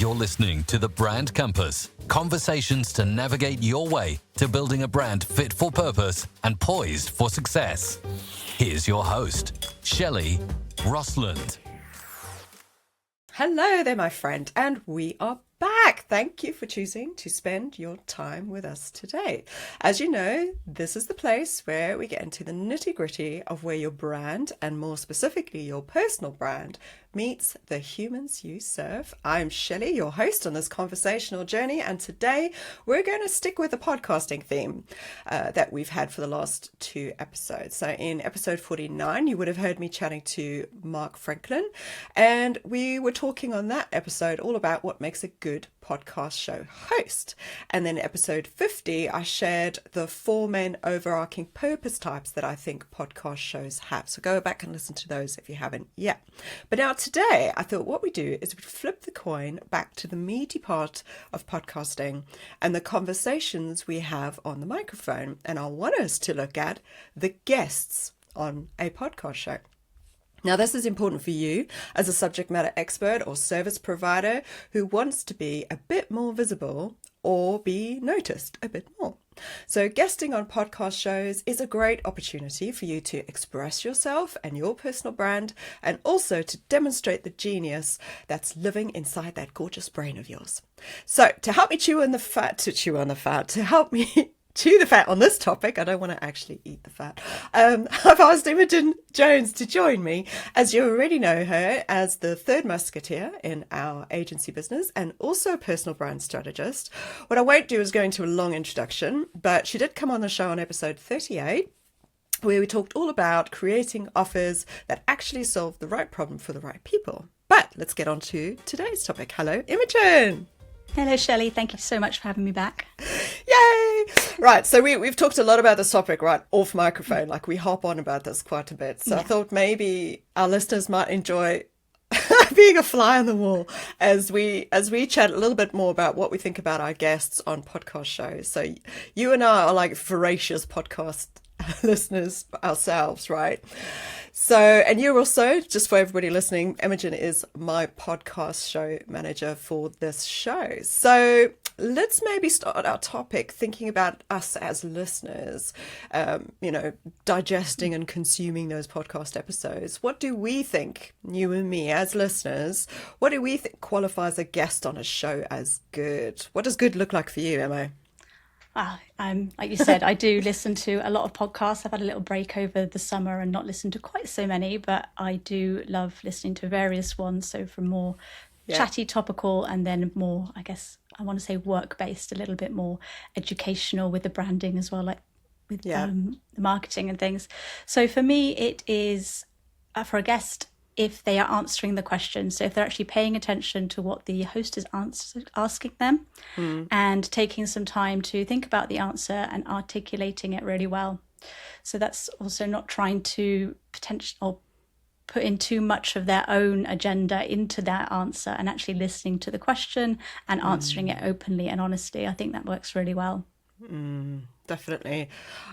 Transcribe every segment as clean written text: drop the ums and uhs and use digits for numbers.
You're listening to The Brand Compass, conversations to navigate your way to building a brand fit for purpose and poised for success. Here's your host, 𝗘𝗣𝗜𝗦. Hello there, my friend, and we are back. Thank you for choosing to spend your time with us today. As you know, this is the place where we get into the nitty-gritty of where your brand, and more specifically your personal brand, meets the humans you serve. I'm 𝗘𝗣𝗜𝗦, your host on this conversational journey, and today we're going to stick with the podcasting theme that we've had for the last 2 episodes. So in episode 49, you would have heard me chatting to Mark Franklin, and we were talking on that episode all about what makes a good podcast show host. And then episode 50, I shared the 4 main overarching purpose types that I think podcast shows have. So go back and listen to those if you haven't yet. But now today, I thought what we do is we flip the coin back to the meaty part of podcasting and the conversations we have on the microphone. And I want us to look at the guests on a podcast show. Now, this is important for you as a subject matter expert or service provider who wants to be a bit more visible or be noticed a bit more. So guesting on podcast shows is a great opportunity for you to express yourself and your personal brand, and also to demonstrate the genius that's living inside that gorgeous brain of yours. So to help me to help me chew the fat on this topic, I don't want to actually eat the fat, I've asked Imogen Jones to join me, as you already know her as the third musketeer in our agency business and also a personal brand strategist. What I won't do is go into a long introduction, but she did come on the show on episode 38, where we talked all about creating offers that actually solve the right problem for the right people. But let's get on to today's topic. Hello, Imogen. Hello, 𝗘𝗣𝗜𝗦. Thank you so much for having me back. Yay! Right, so we've talked a lot about this topic, right, off microphone. Like, we hop on about this quite a bit. So yeah. I thought maybe our listeners might enjoy being a fly on the wall as we chat a little bit more about what we think about our guests on podcast shows. So you and I are like voracious podcast listeners ourselves, right? So, and you're also, just for everybody listening, Imogen is my podcast show manager for this show. So let's maybe start our topic thinking about us as listeners, digesting and consuming those podcast episodes. What do we think, you and me as listeners, what do we think qualifies a guest on a show as good? What does good look like for you, Emma? Like you said, I do listen to a lot of podcasts. I've had a little break over the summer and not listened to quite so many, but I do love listening to various ones. So from more chatty, topical, and then more, I guess, I want to say work-based, a little bit more educational with the branding as well, like with the marketing and things. So for me, it is for a guest, if they are answering the question. So if they're actually paying attention to what the host is asking them and taking some time to think about the answer and articulating it really well. So that's also not trying to put in too much of their own agenda into that answer, and actually listening to the question and answering it openly and honestly. I think that works really well. Definitely.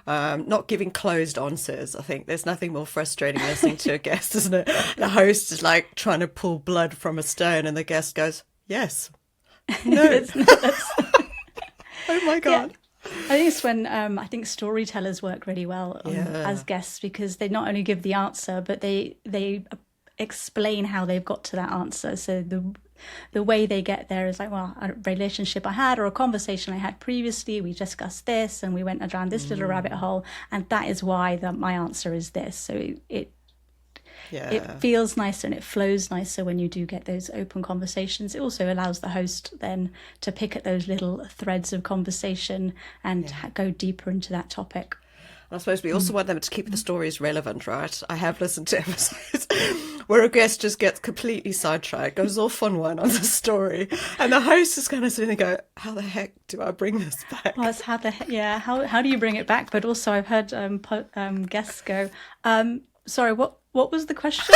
Not giving closed answers. I think there's nothing more frustrating listening to a guest, isn't it? The host is like trying to pull blood from a stone and the guest goes, yes, no. Oh my God. Yeah. I think it's when I think storytellers work really well as guests, because they not only give the answer, but they explain how they've got to that answer. So the way they get there is like, well, a relationship I had or a conversation I had previously, we discussed this and we went around this little rabbit hole, and that is why my answer is this. So it feels nicer and it flows nicer when you do get those open conversations. It also allows the host then to pick at those little threads of conversation and go deeper into that topic. I suppose we also want them to keep the stories relevant, right? I have listened to episodes where a guest just gets completely sidetracked, goes off on one on the story, and the host is kind of sitting there go, how the heck do I bring this back? Well, it's how do you bring it back? But also I've heard guests go, sorry, what was the question?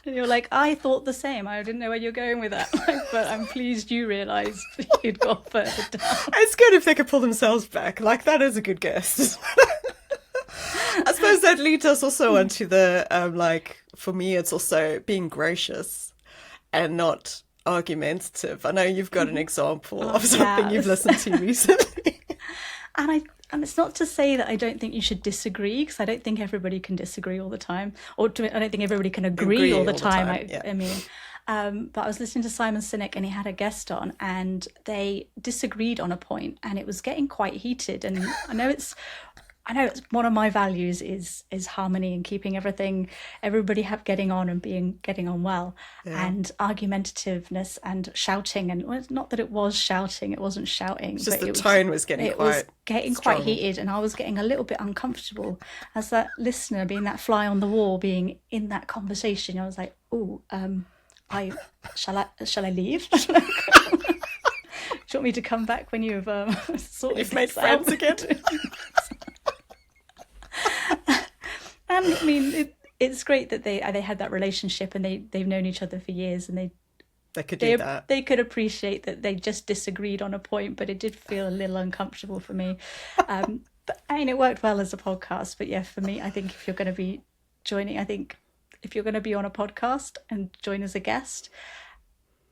And you're like, I thought the same. I didn't know where you're going with that. But I'm pleased you realised you'd got further down. It's good if they could pull themselves back. Like, that is a good guess. I suppose that leads us also onto the, for me, it's also being gracious and not argumentative. I know you've got an example of something you've listened to recently. And it's not to say that I don't think you should disagree, because I don't think everybody can disagree all the time, or I don't think everybody can agree all the time. I mean, but I was listening to Simon Sinek, and he had a guest on, and they disagreed on a point, and it was getting quite heated. And I know it's one of my values is harmony and keeping everybody getting on and getting on well, and argumentativeness and shouting. And it's not that it was shouting, it wasn't shouting. It's just the tone was getting quite heated, and I was getting a little bit uncomfortable as that listener, being that fly on the wall, being in that conversation. I was like, shall I leave? Do you want me to come back when you've you've made friends again? And I mean, it's great that they had that relationship, and they've known each other for years, and they could do that. They could appreciate that they just disagreed on a point, but it did feel a little uncomfortable for me. But I mean, it worked well as a podcast. But yeah, for me, I think if you're going to be joining, if you're going to be on a podcast and join as a guest,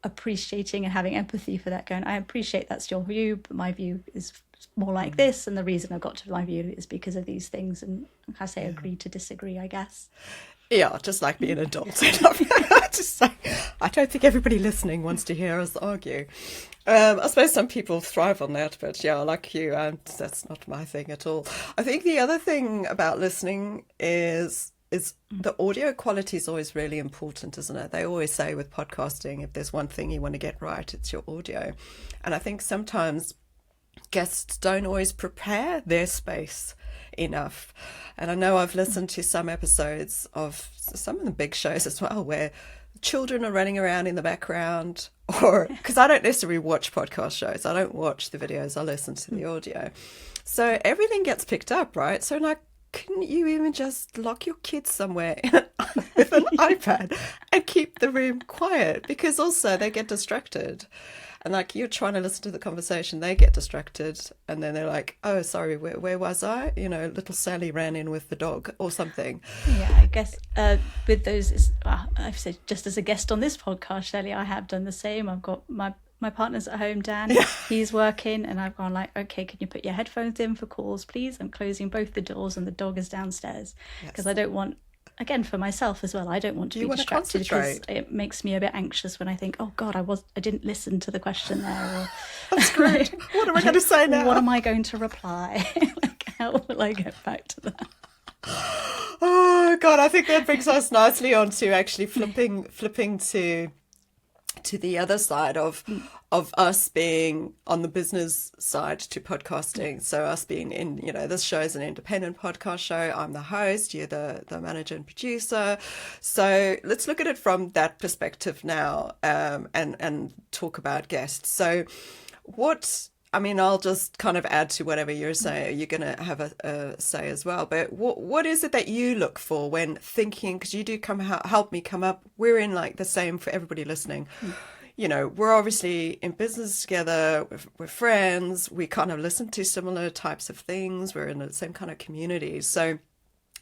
appreciating and having empathy for that, going, I appreciate that's your view, but my view is more like this, and the reason I got to my view is because of these things. And I say agree to disagree, I guess. Yeah, just like being adults. Just say, I don't think everybody listening wants to hear us argue. I suppose some people thrive on that, but yeah, like you, that's not my thing at all. I think the other thing about listening is the audio quality is always really important, isn't it? They always say with podcasting, if there's one thing you want to get right, it's your audio. And I think sometimes guests don't always prepare their space enough. And I know I've listened to some episodes of some of the big shows as well, where children are running around in the background, or because I don't necessarily watch podcast shows, I don't watch the videos, I listen to the audio. So everything gets picked up, right? So like, couldn't you even just lock your kids somewhere with an iPad and keep the room quiet? Because also they get distracted. And like, you're trying to listen to the conversation, they get distracted, and then they're like, oh, sorry, where was I? You know, little Sally ran in with the dog or something. Yeah, I guess with those, I've said, just as a guest on this podcast, Shelley, I have done the same. I've got my partner's at home, Dan, he's working, and I've gone like, okay, can you put your headphones in for calls, please? I'm closing both the doors, and the dog is downstairs, because I don't want, again, for myself as well, I don't want to be distracted, because it makes me a bit anxious when I think, oh God, I didn't listen to the question there. Or, that's great. What am I going to say now? What am I going to reply? Like, how will I get back to that? Oh God, I think that brings us nicely on to actually flipping to the other side of us being on the business side to podcasting. So us being in, you know, this show is an independent podcast show. I'm the host, you're the manager and producer. So let's look at it from that perspective now, and talk about guests. So I'll just kind of add to whatever you're saying. You're going to have a say as well. But what is it that you look for when thinking, because you do help me come up, we're in like the same for everybody listening. You know, we're obviously in business together, we're friends, we kind of listen to similar types of things, we're in the same kind of communities. So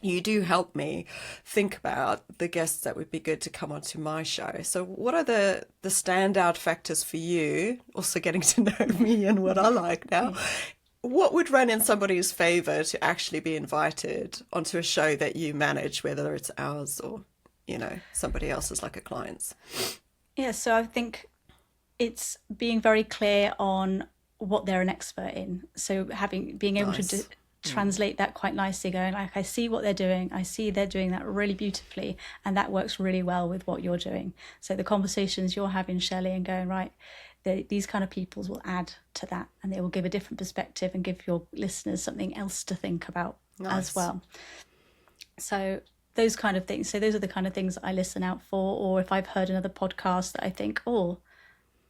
you do help me think about the guests that would be good to come onto my show. So what are the standout factors for you, also getting to know me and what I like now? What would run in somebody's favour to actually be invited onto a show that you manage, whether it's ours or, you know, somebody else's, like a client's? Yeah, so I think it's being very clear on what they're an expert in. So being able to translate that quite nicely, going like, I see what they're doing, I see they're doing that really beautifully, and that works really well with what you're doing. So the conversations you're having, Shelley, and going, right, these kind of people will add to that, and they will give a different perspective and give your listeners something else to think about as well. So those kind of things. So those are the kind of things that I listen out for. Or if I've heard another podcast that I think, oh,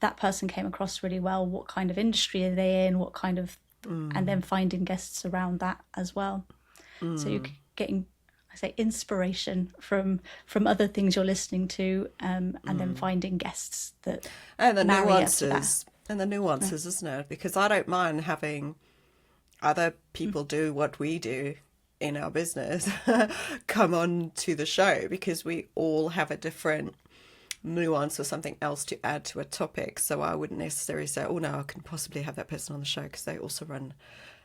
that person came across really well, what kind of industry are they in, what kind of, and then finding guests around that as well. So you're getting, I say, inspiration from other things you're listening to, and then finding guests that and the marry nuances up to that. and the nuances, isn't it? Because I don't mind having other people do what we do in our business come on to the show, because we all have a different nuance or something else to add to a topic. So I wouldn't necessarily say, oh no, I can possibly have that person on the show because they also run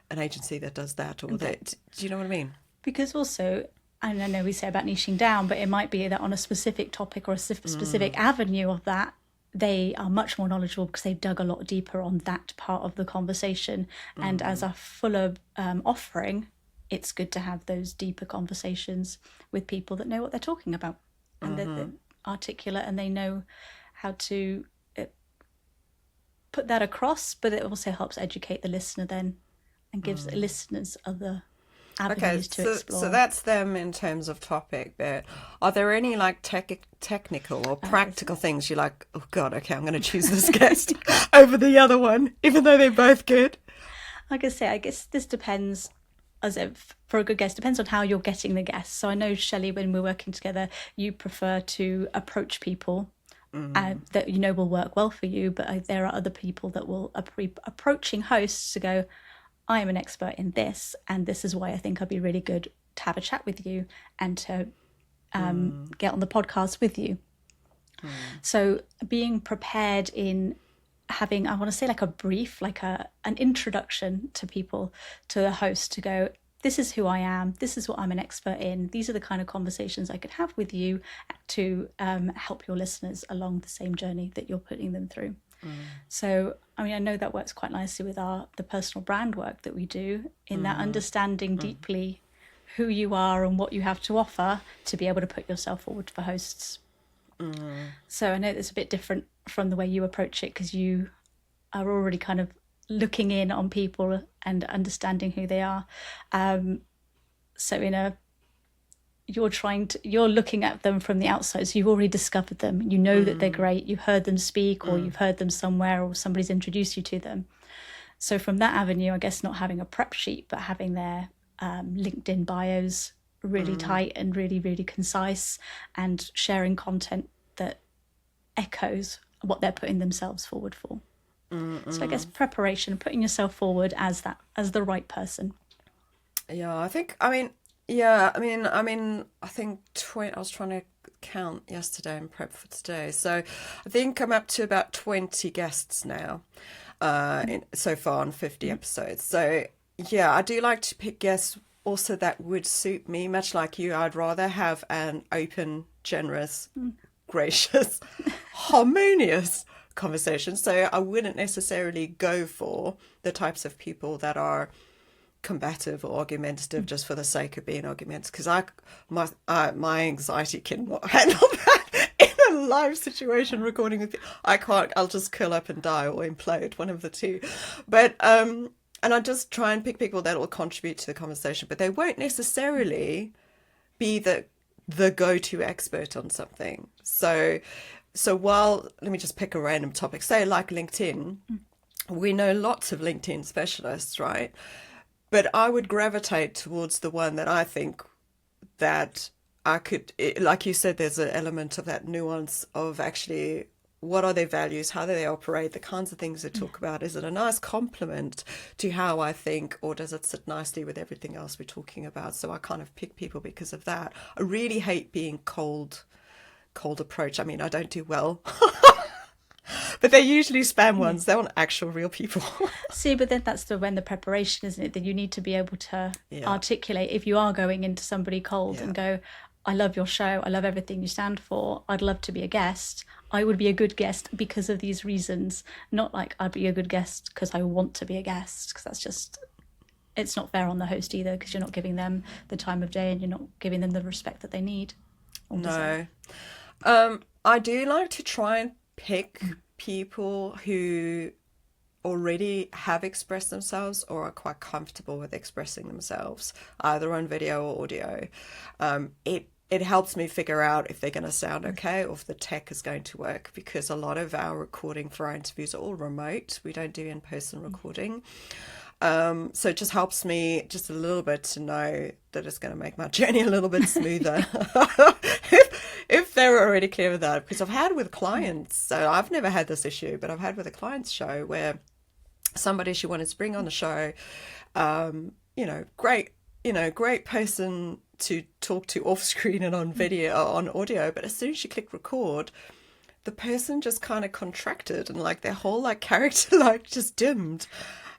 an agency that does that or that. Do you know what I mean? Because also, and I know we say about niching down, but it might be that on a specific topic or a specific avenue of that, they are much more knowledgeable because they've dug a lot deeper on that part of the conversation. And as a fuller offering, it's good to have those deeper conversations with people that know what they're talking about and they're articulate and they know how to put that across, but it also helps educate the listener then and gives the listeners other avenues to explore. So that's them in terms of topic, but are there any like technical or practical things you're like, oh God, okay, I'm going to choose this guest over the other one, even though they're both good? Like I say, I guess this depends, as if for a good guest, depends on how you're getting the guest. So I know, Shelley, when we're working together, you prefer to approach people that you know will work well for you, but there are other people that will approaching hosts to go, I am an expert in this, and this is why I think I'd be really good to have a chat with you and to get on the podcast with you. So being prepared in having, I want to say like a brief, like an introduction to people, to the host, to go, this is who I am, this is what I'm an expert in, these are the kind of conversations I could have with you to help your listeners along the same journey that you're putting them through. So, I mean, I know that works quite nicely with the personal brand work that we do in that understanding deeply who you are and what you have to offer to be able to put yourself forward for hosts. So I know it's a bit different from the way you approach it because you are already kind of looking in on people and understanding who they are. So you're looking at them from the outside, so you've already discovered them, you know that they're great, you've heard them speak or you've heard them somewhere or somebody's introduced you to them. So from that avenue, I guess not having a prep sheet but having their LinkedIn bios really tight and really, really concise and sharing content that echoes what they're putting themselves forward for. So I guess preparation, putting yourself forward as the right person. I think I was trying to count yesterday and prep for today. So I think I'm up to about 20 guests now so far on 50 episodes. So yeah, I do like to pick guests also that would suit me, much like you. I'd rather have an open, generous, gracious, harmonious conversation. So I wouldn't necessarily go for the types of people that are combative or argumentative just for the sake of being argumentative, because my anxiety cannot handle that in a live situation recording with you. I can't. I'll just curl up and die or implode, one of the two. But and I just try and pick people that will contribute to the conversation, but they won't necessarily be the go-to expert on something. So while, let me just pick a random topic, say like LinkedIn, we know lots of LinkedIn specialists, right? But I would gravitate towards the one that I think that I could, like you said, there's an element of that nuance of actually what are their values, how do they operate, the kinds of things they talk about. Is it a nice complement to how I think, or does it sit nicely with everything else we're talking about? So I kind of pick people because of that. I really hate being cold approach. I mean, I don't do well. But they're usually spam ones. They're not actual real people. See, but then that's when the preparation, isn't it? That you need to be able to articulate if you are going into somebody cold and go, I love your show, I love everything you stand for, I'd love to be a guest. I would be a good guest because of these reasons. Not like I'd be a good guest because I want to be a guest, because that's just, it's not fair on the host either, because you're not giving them the time of day and you're not giving them the respect that they need. No. I do like to try and pick people who already have expressed themselves or are quite comfortable with expressing themselves, either on video or audio. It helps me figure out if they're going to sound okay or if the tech is going to work, because a lot of our recording for our interviews are all remote. We don't do in-person recording. So it just helps me just a little bit to know that it's going to make my journey a little bit smoother. If they're already clear with that, because I've had with clients, so I've never had this issue, but I've had with a client's show where somebody she wanted to bring on the show, great person to talk to off screen and on video, on audio, but as soon as she clicked record, the person just kind of contracted and like their whole like character like just dimmed.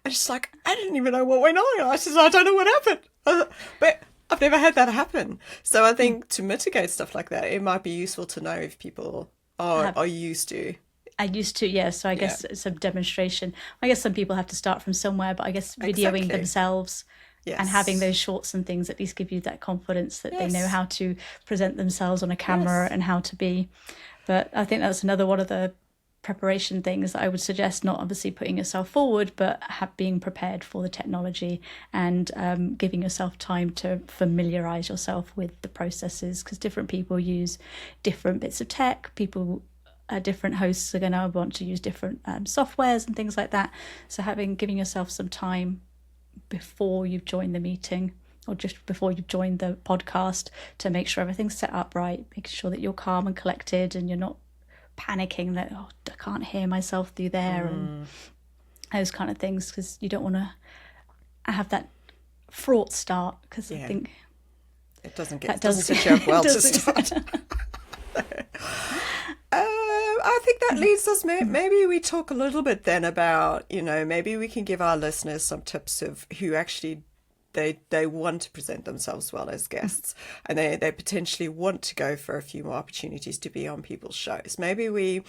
And just like, I didn't even know what went on. I said, I don't know what happened. But I've never had that happen. So I think to mitigate stuff like that, it might be useful to know if people are used to. I used to, yeah. So I guess it's a demonstration. I guess some people have to start from somewhere, but I guess videoing themselves and having those shorts and things at least give you that confidence that they know how to present themselves on a camera and how to be. But I think that's another one of the preparation things that I would suggest, not obviously putting yourself forward, but being prepared for the technology and giving yourself time to familiarize yourself with the processes, because different people use different bits of tech. Different hosts are going to want to use different softwares and things like that. So giving yourself some time before you've joined the meeting or just before you've joined the podcast to make sure everything's set up right, making sure that you're calm and collected and you're not panicking that, oh, I can't hear myself through there and those kind of things, because you don't want to have that fraught start, because I think it doesn't set you up well to start. I think that leads us, maybe we talk a little bit then about, maybe we can give our listeners some tips of who actually they want to present themselves well as guests, and they potentially want to go for a few more opportunities to be on people's shows. Maybe we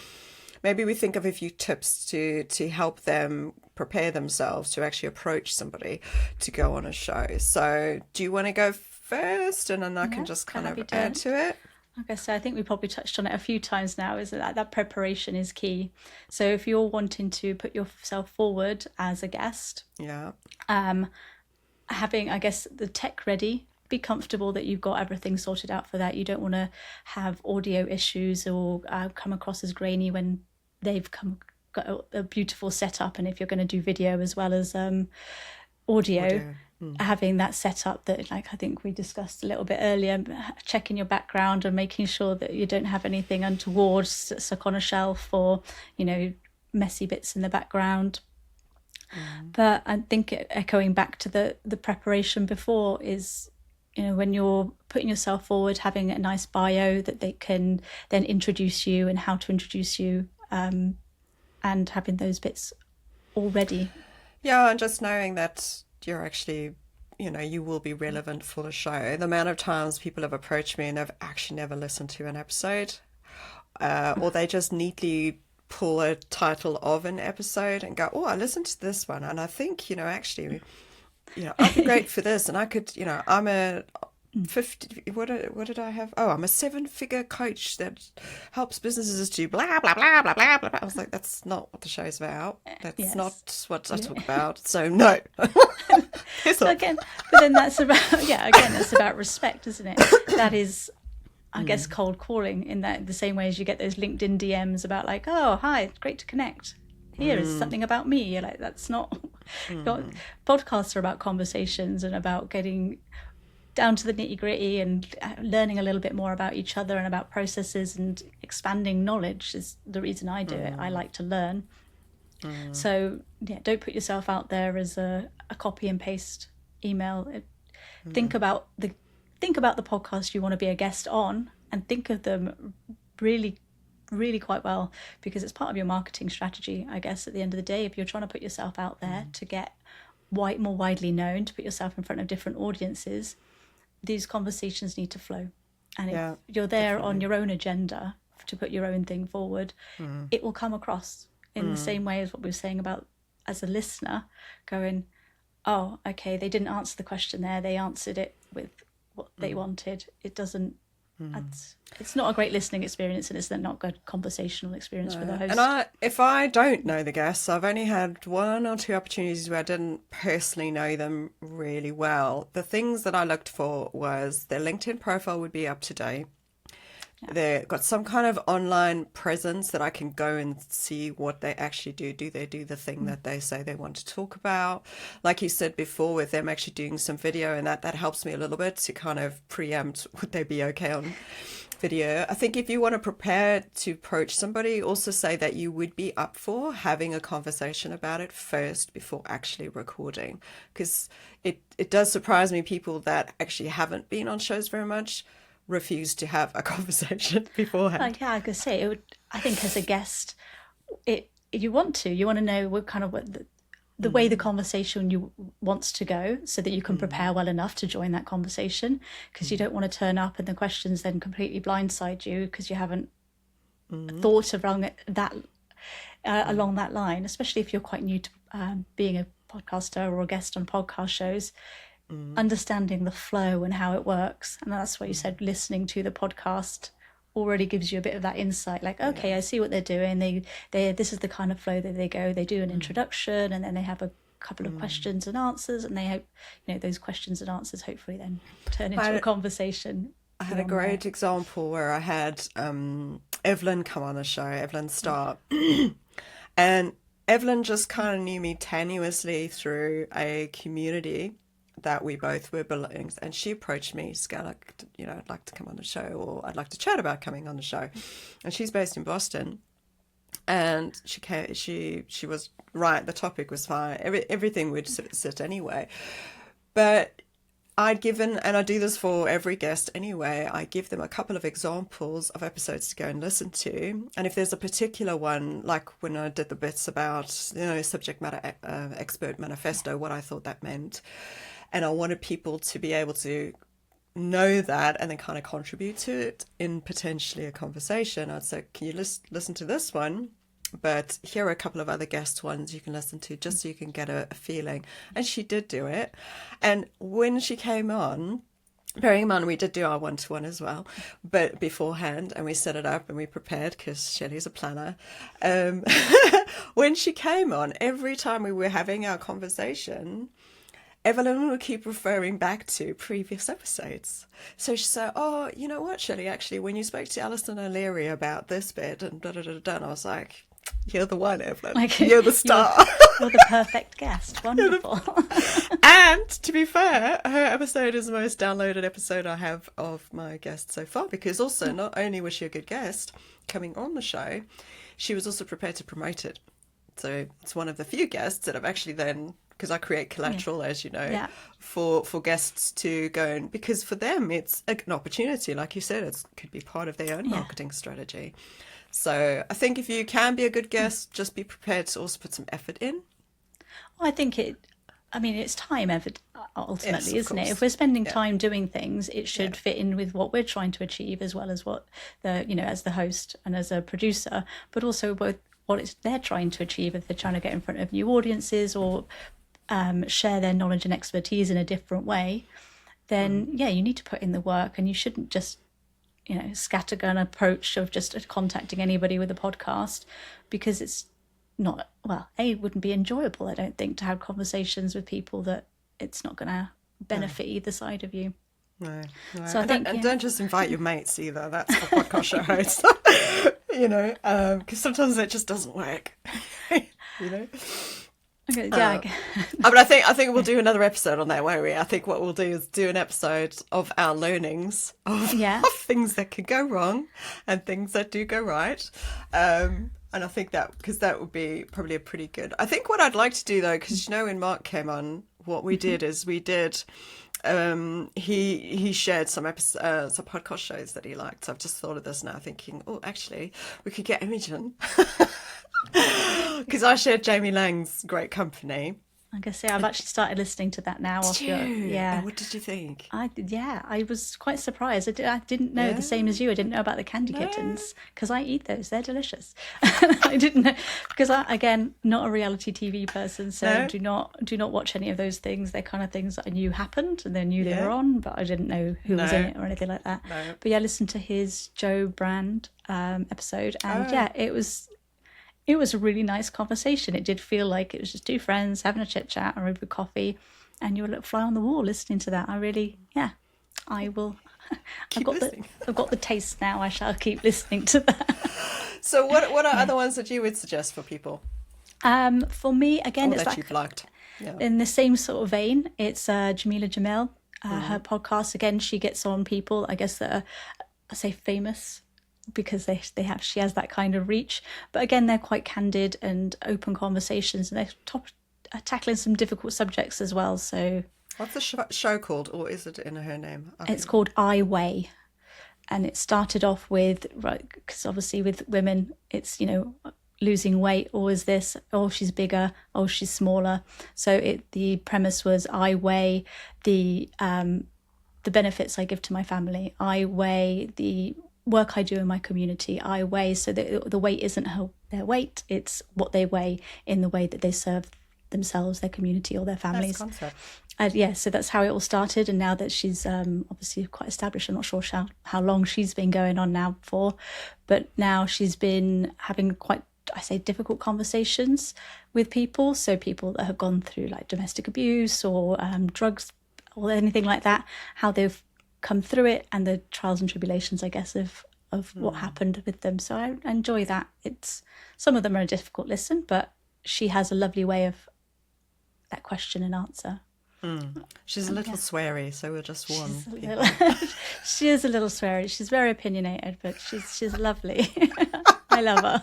think of a few tips to help them prepare themselves to actually approach somebody to go on a show. So do you want to go first, and then I can just kind of add to it? Like I said, I think we probably touched on it a few times now, is that preparation is key. So if you're wanting to put yourself forward as a guest, having, I guess, the tech ready, be comfortable that you've got everything sorted out for that. You don't want to have audio issues or come across as grainy when they've got a beautiful setup. And if you're going to do video as well as audio. Having that setup that, like I think we discussed a little bit earlier, checking your background and making sure that you don't have anything untoward stuck on a shelf or, messy bits in the background. But I think echoing back to the preparation before is, when you're putting yourself forward, having a nice bio that they can then introduce you and how to introduce you, and having those bits already. Yeah, and just knowing that you're actually, you will be relevant for the show. The amount of times people have approached me and they've actually never listened to an episode, or they just neatly pull a title of an episode and go, oh, I listened to this one and I think, actually, I'd be great for this, and I could, I'm a 50, what did I have? Oh, I'm a 7-figure coach that helps businesses do blah, blah, blah, blah, blah, blah. I was like, that's not what the show's about. That's not what I talk about. So no. So again, but then that's about, that's about respect, isn't it? That is, I guess, cold calling in that the same way as you get those LinkedIn DMs about like, oh, hi, it's great to connect. Here is something about me. You're like, that's not, podcasts are about conversations and about getting down to the nitty gritty and learning a little bit more about each other and about processes and expanding knowledge is the reason I do it. I like to learn. So don't put yourself out there as a copy and paste email. Think about the podcast you want to be a guest on, and think of them really, really quite well, because it's part of your marketing strategy, I guess, at the end of the day. If you're trying to put yourself out there to get more widely known, to put yourself in front of different audiences, these conversations need to flow. And if you're there on your own agenda to put your own thing forward, it will come across in the same way as what we were saying about as a listener going, oh, okay, they didn't answer the question there. They answered it with what they wanted. It doesn't, it's not a great listening experience, and it's not a good conversational experience for the host. And if I don't know the guests, I've only had 1 or 2 opportunities where I didn't personally know them really well. The things that I looked for was their LinkedIn profile would be up to date. They've got some kind of online presence that I can go and see what they actually do. Do they do the thing that they say they want to talk about? Like you said before, with them actually doing some video, and that helps me a little bit to kind of preempt, would they be okay on video? I think if you want to prepare to approach somebody, also say that you would be up for having a conversation about it first before actually recording, because it does surprise me, people that actually haven't been on shows very much refuse to have a conversation beforehand. Yeah, I could say it would. I think as a guest, you want to know what kind of what the way the conversation you wants to go, so that you can prepare well enough to join that conversation, because you don't want to turn up and the questions then completely blindside you because you haven't thought around that along that line, especially if you're quite new to being a podcaster or a guest on podcast shows. Understanding the flow and how it works, and that's what you said, listening to the podcast already gives you a bit of that insight, like, okay, I see what they're doing, they this is the kind of flow that they go. They do an introduction, and then they have a couple of questions and answers, and they hope, those questions and answers hopefully then turn into a conversation. I had a great example where I had Evelyn come on the show, Evelyn Starr, and Evelyn just kind of knew me tenuously through a community that we both were belonging, and she approached me, she's like, I'd like to come on the show, or I'd like to chat about coming on the show. And she's based in Boston, and she was right, the topic was fine, everything would sit anyway. But I'd given, and I do this for every guest anyway, I give them a couple of examples of episodes to go and listen to. And if there's a particular one, like when I did the bits about, subject matter expert manifesto, what I thought that meant, and I wanted people to be able to know that and then kind of contribute to it in potentially a conversation, I'd say, can you listen to this one? But here are a couple of other guest ones you can listen to, just so you can get a feeling. And she did do it. And when she came on, bearing in mind we did do our one-to-one as well, but beforehand, and we set it up and we prepared, because Shelley's a planner. When she came on, every time we were having our conversation, Evelyn would keep referring back to previous episodes. So she said, oh, you know what, Shelley, actually, when you spoke to Alison O'Leary about this bit, and da-da-da-da, and I was like, you're the one, Evelyn. Like, you're the star. You're the perfect guest. Wonderful. And to be fair, her episode is the most downloaded episode I have of my guest so far, because also not only was she a good guest coming on the show, she was also prepared to promote it. So it's one of the few guests that I've actually then, because I create collateral, as you know, for guests to go and, because for them it's an opportunity, like you said, it could be part of their own marketing strategy. So I think if you can be a good guest, just be prepared to also put some effort in. Well, I think it's time effort ultimately, isn't it? If we're spending time doing things, it should fit in with what we're trying to achieve, as well as what as the host and as a producer, but also both what they're trying to achieve. If they're trying to get in front of new audiences or share their knowledge and expertise in a different way, then you need to put in the work, and you shouldn't just scattergun approach of just contacting anybody with a podcast, because it's not, it wouldn't be enjoyable, I don't think, to have conversations with people that it's not going to benefit either side of you. No. So I think, don't just invite your mates either. That's the podcast show host. Because sometimes it just doesn't work. Okay, but I think we'll do another episode on that, won't we? I think what we'll do is do an episode of our learnings of things that could go wrong and things that do go right. And I think that, because that would be probably a pretty good. I think what I'd like to do, though, because when Mark came on, what we did is he shared some podcast shows that he liked. So I've just thought of this now, thinking, oh, actually, we could get Imogen. Because I shared Jamie Lang's Great Company. I guess I've actually started listening to that now. And what did you think? I was quite surprised. I didn't know the same as you. I didn't know about the candy kittens, because I eat those. They're delicious. I didn't know, because again, not a reality TV person, so do not watch any of those things. They're kind of things that I knew happened and then knew they were on, but I didn't know who was in it or anything like that. But I listened to his Joe Brand episode, and it was a really nice conversation. It did feel like it was just two friends having a chit chat or over coffee, and you were like fly on the wall listening to that. I will. I've got the taste now. I shall keep listening to that. So what are other ones that you would suggest for people? For me, again, it's that you've liked. In the same sort of vein. It's Jameela Jamil. Her podcast, again, she gets on people, I guess, that are, I say, famous, because she has that kind of reach, but again, they're quite candid and open conversations, and they're tackling some difficult subjects as well. So what's the show called, or is it in her name? It's called I Weigh. And it started off with, right, because obviously with women, it's, losing weight, or is this, oh, she's bigger, oh, she's smaller. So the premise was, I weigh the benefits I give to my family. I weigh the work I do in my community. I weigh, so that the weight isn't their weight, it's what they weigh in the way that they serve themselves, their community, or their families. Nice concept. So that's how it all started. And now that she's obviously quite established, I'm not sure how long she's been going on now for, but now she's been having quite, I say, difficult conversations with people. So people that have gone through like domestic abuse or drugs or anything like that, how they've come through it, and the trials and tribulations, I guess, of what happened with them. So I enjoy that. Some of them are a difficult listen, but she has a lovely way of that question and answer. She's a little sweary, so we'll just warn people. She is a little sweary. She's very opinionated, but she's lovely. I love her.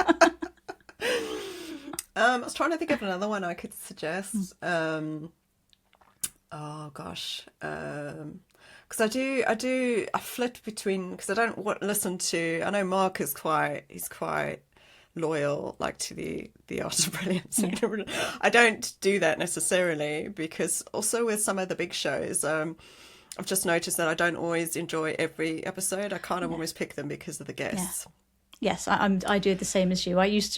I was trying to think of another one I could suggest. Oh gosh, because I flit between, because I don't listen to. I know Mark is quite loyal, like, to the Art of Brilliance. Yeah. I don't do that necessarily, because also with some of the big shows, I've just noticed that I don't always enjoy every episode. I kind of almost pick them because of the guests. Yeah. Yes, I do the same as you. I used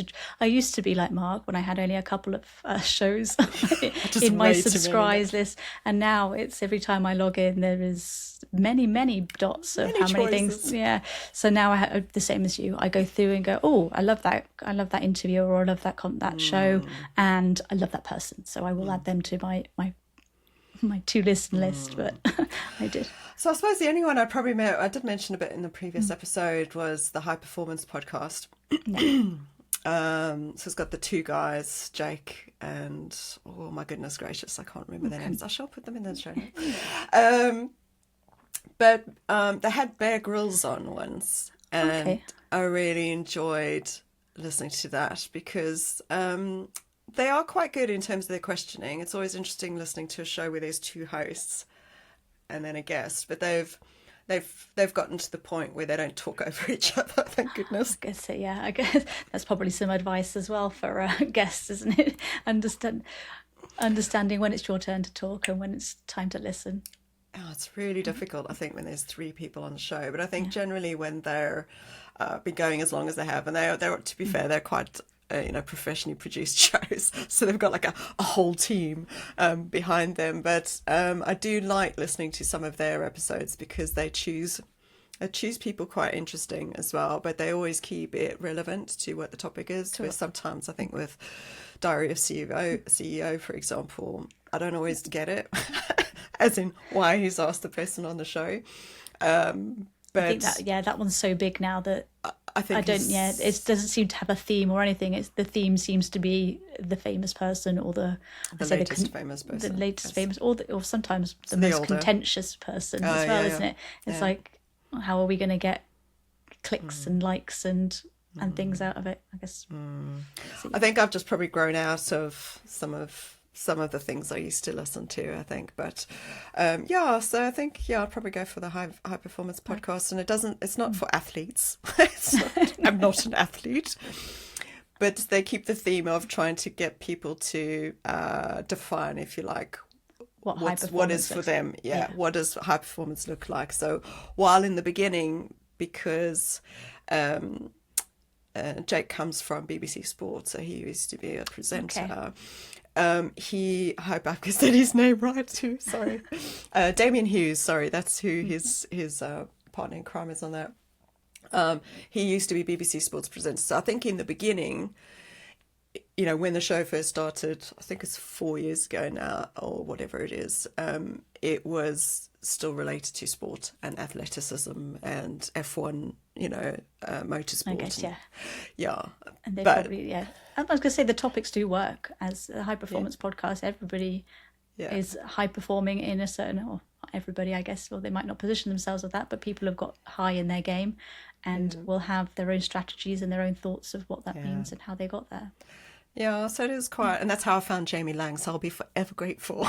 to be like Mark when I had only a couple of shows in my subscribes list, and now it's every time I log in there is many dots of how many things. Yeah, so now I have the same as you. I go through and go, oh, I love that interview, or I love that show, and I love that person. So I will add them to my to listen list. But I did. So I suppose the only one I did mention a bit in the previous episode was the High Performance podcast. So it's got the two guys, Jake and, oh my goodness gracious, I can't remember their names. I shall put them in the show notes. But they had Bear Grylls on once, and I really enjoyed listening to that, because they are quite good in terms of their questioning. It's always interesting listening to a show where there's two hosts and then a guest, but they've gotten to the point where they don't talk over each other, thank goodness. I guess so, yeah. I guess that's probably some advice as well for guests, isn't it? Understanding when it's your turn to talk and when it's time to listen. Oh, it's really difficult, I think, when there's three people on the show. But I think generally when they're been going as long as they have, and they're to be fair, they're quite professionally produced shows, so they've got like a whole team behind them. But I do like listening to some of their episodes, because they choose people quite interesting as well, but they always keep it relevant to what the topic is. Where sometimes I think with Diary of CEO, for example, I don't always get it, as in why he's asked the person on the show. But I think that one's so big now that it doesn't seem to have a theme or anything. The theme seems to be the famous person, or the latest famous person, the latest famous, or sometimes the most contentious person as well, isn't it? It's like, how are we going to get clicks and likes and things out of it? I guess. I think I've just probably grown out of some of the things I used to listen to, I think. But so I think I'll probably go for the high performance podcast. And it's not for athletes. I'm not an athlete, but they keep the theme of trying to get people to define, if you like, what is for them. What does high performance look like? So while in the beginning, because Jake comes from BBC Sport, so he used to be a presenter. I hope I've said his name right too, sorry. Damien Hughes, sorry, that's who his partner in crime is on that. He used to be BBC Sports presenter. So I think in the beginning, when the show first started, I think it's 4 years ago now, or whatever it is, it was still related to sport and athleticism and F1, motorsport. I guess, And they probably, I was going to say the topics do work. As a high performance podcast, everybody is high performing in a certain, or everybody, I guess, or they might not position themselves as that, but people have got high in their game and will have their own strategies and their own thoughts of what that means and how they got there. Yeah, so it is quite, and that's how I found Jamie Lang, so I'll be forever grateful